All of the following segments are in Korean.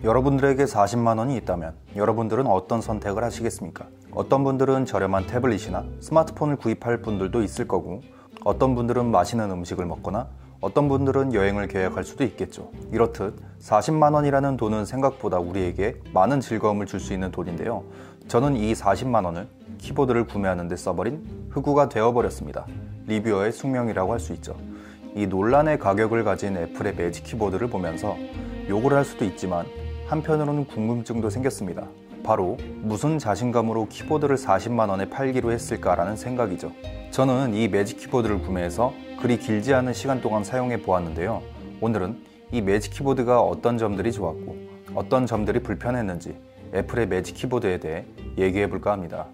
여러분들에게 40만 원이 있다면 여러분들은 어떤 선택을 하시겠습니까? 어떤 분들은 저렴한 태블릿이나 스마트폰을 구입할 분들도 있을 거고, 어떤 분들은 맛있는 음식을 먹거나 어떤 분들은 여행을 계획할 수도 있겠죠. 이렇듯 40만 원이라는 돈은 생각보다 우리에게 많은 즐거움을 줄 수 있는 돈인데요. 저는 이 40만 원을 키보드를 구매하는 데 써버린 흑우가 되어버렸습니다. 리뷰어의 숙명이라고 할 수 있죠. 이 논란의 가격을 가진 애플의 매직 키보드를 보면서 욕을 할 수도 있지만 한편으로는 궁금증도 생겼습니다. 바로 무슨 자신감으로 키보드를 40만 원에 팔기로 했을까라는 생각이죠. 저는 이 매직 키보드를 구매해서 그리 길지 않은 시간 동안 사용해 보았는데요. 오늘은 이 매직 키보드가 어떤 점들이 좋았고 어떤 점들이 불편했는지 애플의 매직 키보드에 대해 얘기해 볼까 합니다.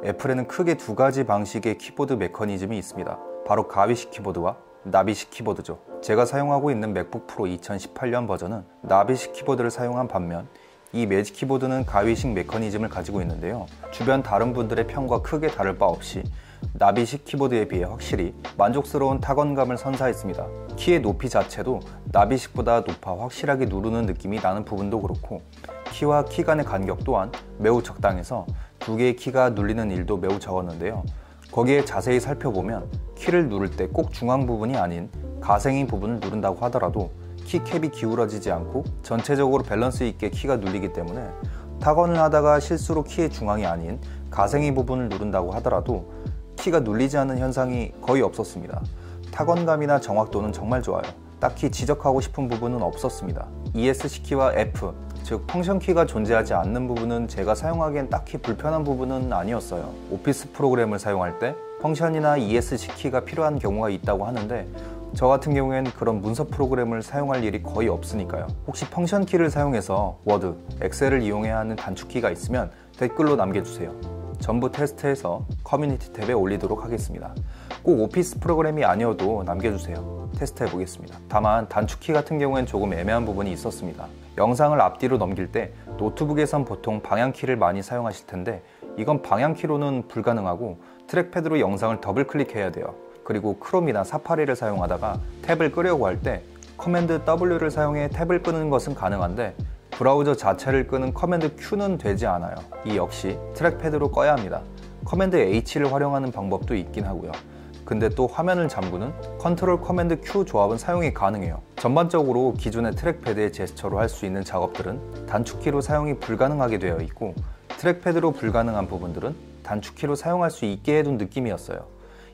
애플에는 크게 두 가지 방식의 키보드 메커니즘이 있습니다. 바로 가위식 키보드와 나비식 키보드죠. 제가 사용하고 있는 맥북 프로 2018년 버전은 나비식 키보드를 사용한 반면 이 매직 키보드는 가위식 메커니즘을 가지고 있는데요. 주변 다른 분들의 평과 크게 다를 바 없이 나비식 키보드에 비해 확실히 만족스러운 타건감을 선사했습니다. 키의 높이 자체도 나비식보다 높아 확실하게 누르는 느낌이 나는 부분도 그렇고, 키와 키 간의 간격 또한 매우 적당해서 두 개의 키가 눌리는 일도 매우 적었는데요. 거기에 자세히 살펴보면 키를 누를 때 꼭 중앙 부분이 아닌 가생이 부분을 누른다고 하더라도 키캡이 기울어지지 않고 전체적으로 밸런스 있게 키가 눌리기 때문에 타건을 하다가 실수로 키의 중앙이 아닌 가생이 부분을 누른다고 하더라도 키가 눌리지 않는 현상이 거의 없었습니다. 타건감이나 정확도는 정말 좋아요. 딱히 지적하고 싶은 부분은 없었습니다. ESC 키와 F, 즉 펑션 키가 존재하지 않는 부분은 제가 사용하기엔 딱히 불편한 부분은 아니었어요. 오피스 프로그램을 사용할 때 펑션이나 ESC 키가 필요한 경우가 있다고 하는데 저 같은 경우엔 그런 문서 프로그램을 사용할 일이 거의 없으니까요. 혹시 펑션 키를 사용해서 워드, 엑셀을 이용해야 하는 단축키가 있으면 댓글로 남겨주세요. 전부 테스트해서 커뮤니티 탭에 올리도록 하겠습니다. 꼭 오피스 프로그램이 아니어도 남겨주세요. 테스트해 보겠습니다. 다만 단축키 같은 경우엔 조금 애매한 부분이 있었습니다. 영상을 앞뒤로 넘길 때 노트북에선 보통 방향키를 많이 사용하실 텐데 이건 방향키로는 불가능하고 트랙패드로 영상을 더블 클릭해야 돼요. 그리고 크롬이나 사파리를 사용하다가 탭을 끄려고 할 때 커맨드 W를 사용해 탭을 끄는 것은 가능한데 브라우저 자체를 끄는 커맨드 Q는 되지 않아요. 이 역시 트랙패드로 꺼야 합니다. 커맨드 H를 활용하는 방법도 있긴 하고요. 근데 또 화면을 잠그는 컨트롤 커맨드 Q 조합은 사용이 가능해요. 전반적으로 기존의 트랙패드의 제스처로 할 수 있는 작업들은 단축키로 사용이 불가능하게 되어 있고, 트랙패드로 불가능한 부분들은 단축키로 사용할 수 있게 해둔 느낌이었어요.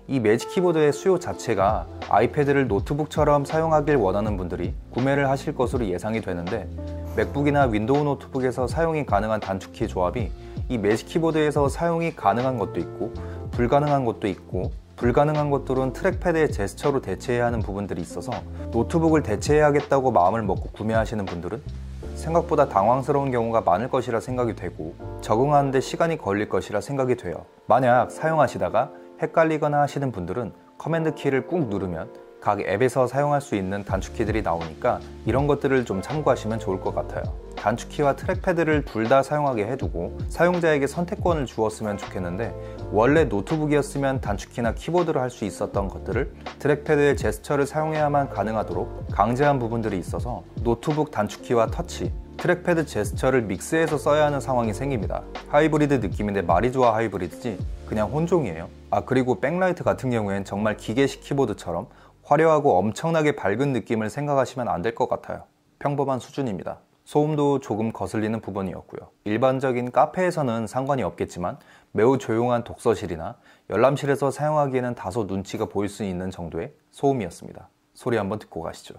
이 매직 키보드의 수요 자체가 아이패드를 노트북처럼 사용하길 원하는 분들이 구매를 하실 것으로 예상이 되는데, 맥북이나 윈도우 노트북에서 사용이 가능한 단축키 조합이 이 매직 키보드에서 사용이 가능한 것도 있고 불가능한 것도 있고, 불가능한 것들은 트랙패드의 제스처로 대체해야 하는 부분들이 있어서 노트북을 대체해야겠다고 마음을 먹고 구매하시는 분들은 생각보다 당황스러운 경우가 많을 것이라 생각이 되고, 적응하는 데 시간이 걸릴 것이라 생각이 돼요. 만약 사용하시다가 헷갈리거나 하시는 분들은 커맨드 키를 꾹 누르면 각 앱에서 사용할 수 있는 단축키들이 나오니까 이런 것들을 좀 참고하시면 좋을 것 같아요. 단축키와 트랙패드를 둘 다 사용하게 해두고 사용자에게 선택권을 주었으면 좋겠는데, 원래 노트북이었으면 단축키나 키보드로 할 수 있었던 것들을 트랙패드의 제스처를 사용해야만 가능하도록 강제한 부분들이 있어서 노트북 단축키와 터치, 트랙패드 제스처를 믹스해서 써야 하는 상황이 생깁니다. 하이브리드 느낌인데 말이 좋아 하이브리드지 그냥 혼종이에요. 그리고 백라이트 같은 경우엔 정말 기계식 키보드처럼 화려하고 엄청나게 밝은 느낌을 생각하시면 안 될 것 같아요. 평범한 수준입니다. 소음도 조금 거슬리는 부분이었고요. 일반적인 카페에서는 상관이 없겠지만 매우 조용한 독서실이나 열람실에서 사용하기에는 다소 눈치가 보일 수 있는 정도의 소음이었습니다. 소리 한번 듣고 가시죠.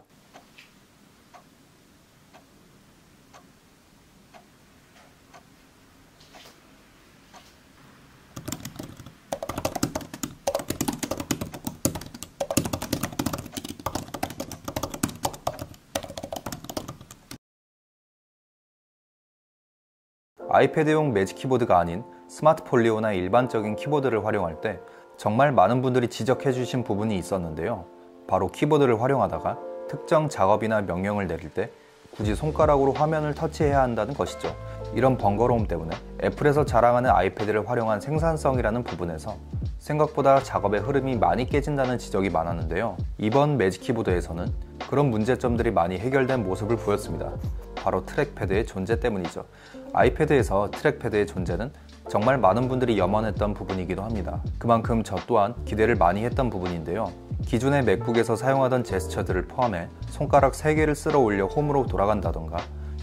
아이패드용 매직 키보드가 아닌 스마트 폴리오나 일반적인 키보드를 활용할 때 정말 많은 분들이 지적해 주신 부분이 있었는데요. 바로 키보드를 활용하다가 특정 작업이나 명령을 내릴 때 굳이 손가락으로 화면을 터치해야 한다는 것이죠. 이런 번거로움 때문에 애플에서 자랑하는 아이패드를 활용한 생산성이라는 부분에서 생각보다 작업의 흐름이 많이 깨진다는 지적이 많았는데요. 이번 매직 키보드에서는 그런 문제점들이 많이 해결된 모습을 보였습니다. 바로 트랙패드의 존재 때문이죠. 아이패드에서 트랙패드의 존재는 정말 많은 분들이 염원했던 부분이기도 합니다. 그만큼 저 또한 기대를 많이 했던 부분인데요. 기존의 맥북에서 사용하던 제스처들을 포함해 손가락 3개를 쓸어 올려 홈으로 돌아간다던가,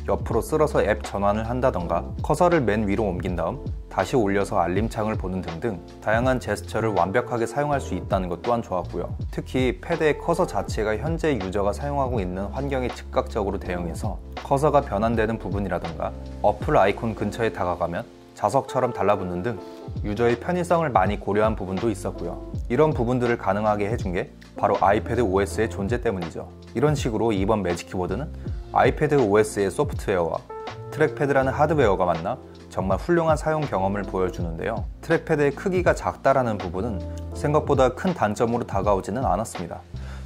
옆으로 쓸어서 앱 전환을 한다던가, 커서를 맨 위로 옮긴 다음 다시 올려서 알림창을 보는 등등 다양한 제스처를 완벽하게 사용할 수 있다는 것 또한 좋았고요. 특히 패드의 커서 자체가 현재 유저가 사용하고 있는 환경에 즉각적으로 대응해서 커서가 변환되는 부분이라던가, 어플 아이콘 근처에 다가가면 자석처럼 달라붙는 등 유저의 편의성을 많이 고려한 부분도 있었고요. 이런 부분들을 가능하게 해준 게 바로 아이패드 OS의 존재 때문이죠. 이런 식으로 이번 매직 키보드는 아이패드 OS의 소프트웨어와 트랙패드라는 하드웨어가 만나 정말 훌륭한 사용 경험을 보여주는데요. 트랙패드의 크기가 작다라는 부분은 생각보다 큰 단점으로 다가오지는 않았습니다.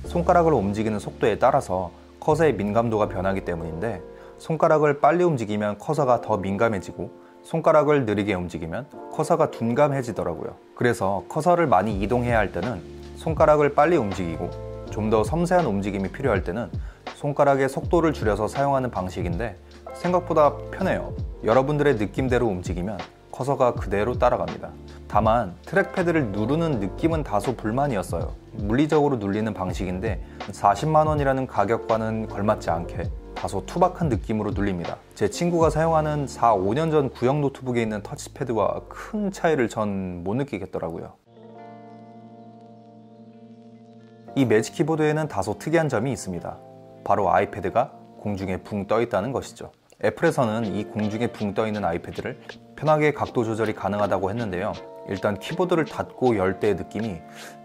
손가락을 움직이는 속도에 따라서 커서의 민감도가 변하기 때문인데, 손가락을 빨리 움직이면 커서가 더 민감해지고 손가락을 느리게 움직이면 커서가 둔감해지더라고요. 그래서 커서를 많이 이동해야 할 때는 손가락을 빨리 움직이고, 좀 더 섬세한 움직임이 필요할 때는 손가락의 속도를 줄여서 사용하는 방식인데 생각보다 편해요. 여러분들의 느낌대로 움직이면 커서가 그대로 따라갑니다. 다만 트랙패드를 누르는 느낌은 다소 불만이었어요. 물리적으로 눌리는 방식인데 40만 원이라는 가격과는 걸맞지 않게 다소 투박한 느낌으로 눌립니다. 제 친구가 사용하는 4, 5년 전 구형 노트북에 있는 터치패드와 큰 차이를 전 못 느끼겠더라고요. 이 매직 키보드에는 다소 특이한 점이 있습니다. 바로 아이패드가 공중에 붕 떠 있다는 것이죠. 애플에서는 이 공중에 붕 떠 있는 아이패드를 편하게 각도 조절이 가능하다고 했는데요. 일단 키보드를 닫고 열 때의 느낌이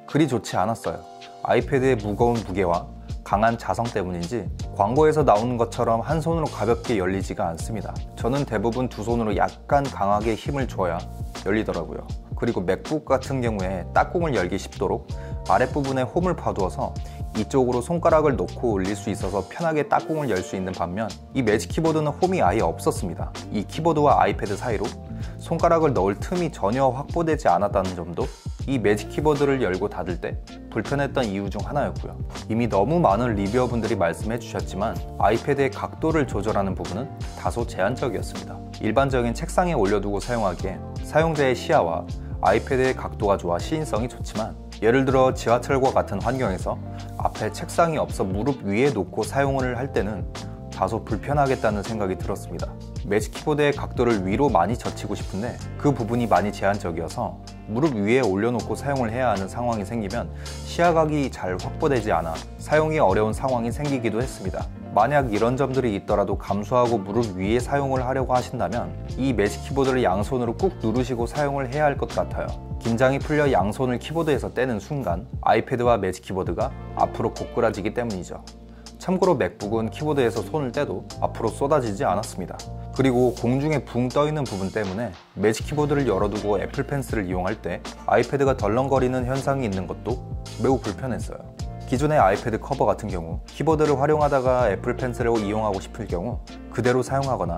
그리 좋지 않았어요. 아이패드의 무거운 무게와 강한 자성 때문인지 광고에서 나오는 것처럼 한 손으로 가볍게 열리지가 않습니다. 저는 대부분 두 손으로 약간 강하게 힘을 줘야 열리더라고요. 그리고 맥북 같은 경우에 딱공을 열기 쉽도록 아랫부분에 홈을 파두어서 이쪽으로 손가락을 놓고 올릴 수 있어서 편하게 딱공을 열 수 있는 반면, 이 매직 키보드는 홈이 아예 없었습니다. 이 키보드와 아이패드 사이로 손가락을 넣을 틈이 전혀 확보되지 않았다는 점도 이 매직 키보드를 열고 닫을 때 불편했던 이유 중 하나였고요. 이미 너무 많은 리뷰어분들이 말씀해 주셨지만 아이패드의 각도를 조절하는 부분은 다소 제한적이었습니다. 일반적인 책상에 올려두고 사용하기에 사용자의 시야와 아이패드의 각도가 좋아 시인성이 좋지만, 예를 들어 지하철과 같은 환경에서 앞에 책상이 없어 무릎 위에 놓고 사용을 할 때는 다소 불편하겠다는 생각이 들었습니다. 매직 키보드의 각도를 위로 많이 젖히고 싶은데 그 부분이 많이 제한적이어서 무릎 위에 올려놓고 사용을 해야 하는 상황이 생기면 시야각이 잘 확보되지 않아 사용이 어려운 상황이 생기기도 했습니다. 만약 이런 점들이 있더라도 감수하고 무릎 위에 사용을 하려고 하신다면 이 매직 키보드를 양손으로 꾹 누르시고 사용을 해야 할 것 같아요. 긴장이 풀려 양손을 키보드에서 떼는 순간 아이패드와 매직 키보드가 앞으로 고꾸라지기 때문이죠. 참고로 맥북은 키보드에서 손을 떼도 앞으로 쏟아지지 않았습니다. 그리고 공중에 붕 떠있는 부분 때문에 매직 키보드를 열어두고 애플 펜슬을 이용할 때 아이패드가 덜렁거리는 현상이 있는 것도 매우 불편했어요. 기존의 아이패드 커버 같은 경우 키보드를 활용하다가 애플 펜슬을 이용하고 싶을 경우 그대로 사용하거나,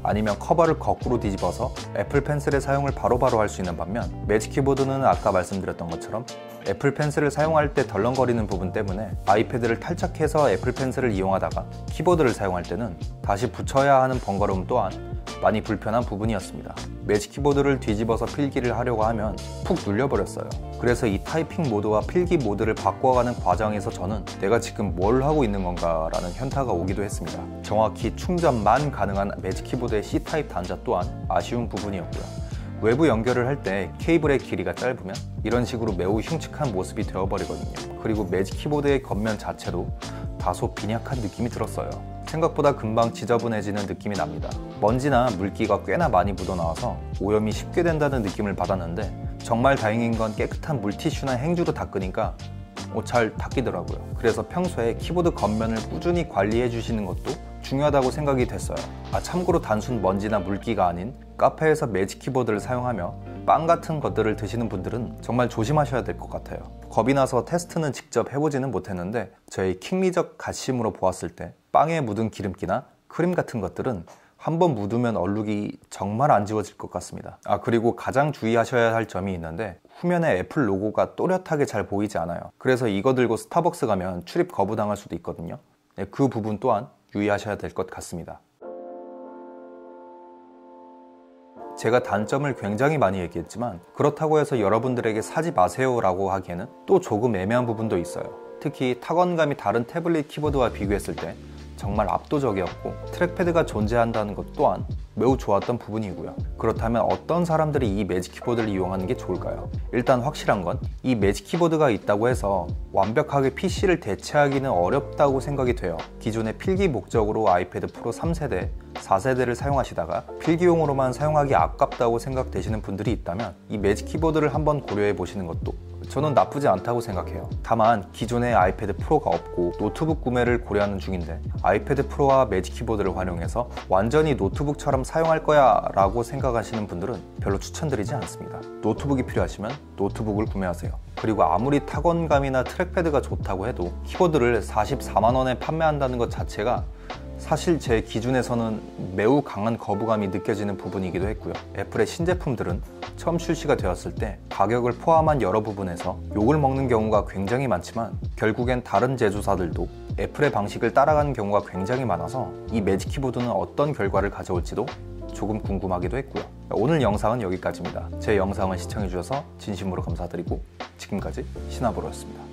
아니면 커버를 거꾸로 뒤집어서 애플 펜슬의 사용을 바로바로 할 수 있는 반면, 매직 키보드는 아까 말씀드렸던 것처럼 애플 펜슬을 사용할 때 덜렁거리는 부분 때문에 아이패드를 탈착해서 애플 펜슬을 이용하다가 키보드를 사용할 때는 다시 붙여야 하는 번거로움 또한 많이 불편한 부분이었습니다. 매직 키보드를 뒤집어서 필기를 하려고 하면 푹 눌려버렸어요. 그래서 이 타이핑 모드와 필기 모드를 바꿔가는 과정에서 저는 내가 지금 뭘 하고 있는 건가 라는 현타가 오기도 했습니다. 정확히 충전만 가능한 매직 키보드의 C타입 단자 또한 아쉬운 부분이었고요. 외부 연결을 할 때 케이블의 길이가 짧으면 이런 식으로 매우 흉측한 모습이 되어버리거든요. 그리고 매직 키보드의 겉면 자체도 다소 빈약한 느낌이 들었어요. 생각보다 금방 지저분해지는 느낌이 납니다. 먼지나 물기가 꽤나 많이 묻어나와서 오염이 쉽게 된다는 느낌을 받았는데, 정말 다행인 건 깨끗한 물티슈나 행주로 닦으니까 잘 닦이더라고요. 그래서 평소에 키보드 겉면을 꾸준히 관리해 주시는 것도 중요하다고 생각이 됐어요. 참고로 단순 먼지나 물기가 아닌 카페에서 매직 키보드를 사용하며 빵 같은 것들을 드시는 분들은 정말 조심하셔야 될 것 같아요. 겁이 나서 테스트는 직접 해보지는 못했는데 저희 킹리적 가심으로 보았을 때 빵에 묻은 기름기나 크림 같은 것들은 한번 묻으면 얼룩이 정말 안 지워질 것 같습니다. 그리고 가장 주의하셔야 할 점이 있는데, 후면에 애플 로고가 또렷하게 잘 보이지 않아요. 그래서 이거 들고 스타벅스 가면 출입 거부당할 수도 있거든요. 그 부분 또한 유의하셔야 될 것 같습니다. 제가 단점을 굉장히 많이 얘기했지만 그렇다고 해서 여러분들에게 사지 마세요 라고 하기에는 또 조금 애매한 부분도 있어요. 특히 타건감이 다른 태블릿 키보드와 비교했을 때 정말 압도적이었고 트랙패드가 존재한다는 것 또한 매우 좋았던 부분이고요. 그렇다면 어떤 사람들이 이 매직 키보드를 이용하는 게 좋을까요? 일단 확실한 건 이 매직 키보드가 있다고 해서 완벽하게 PC를 대체하기는 어렵다고 생각이 돼요. 기존의 필기 목적으로 아이패드 프로 3세대, 4세대를 사용하시다가 필기용으로만 사용하기 아깝다고 생각되시는 분들이 있다면 이 매직 키보드를 한번 고려해 보시는 것도 저는 나쁘지 않다고 생각해요. 다만 기존에 아이패드 프로가 없고 노트북 구매를 고려하는 중인데 아이패드 프로와 매직 키보드를 활용해서 완전히 노트북처럼 사용할 거야 라고 생각하시는 분들은 별로 추천드리지 않습니다. 노트북이 필요하시면 노트북을 구매하세요. 그리고 아무리 타건감이나 트랙패드가 좋다고 해도 키보드를 44만 원에 판매한다는 것 자체가 사실 제 기준에서는 매우 강한 거부감이 느껴지는 부분이기도 했고요. 애플의 신제품들은 처음 출시가 되었을 때 가격을 포함한 여러 부분에서 욕을 먹는 경우가 굉장히 많지만 결국엔 다른 제조사들도 애플의 방식을 따라가는 경우가 굉장히 많아서 이 매직 키보드는 어떤 결과를 가져올지도 조금 궁금하기도 했고요. 오늘 영상은 여기까지입니다. 제 영상을 시청해주셔서 진심으로 감사드리고 지금까지 신하보로였습니다.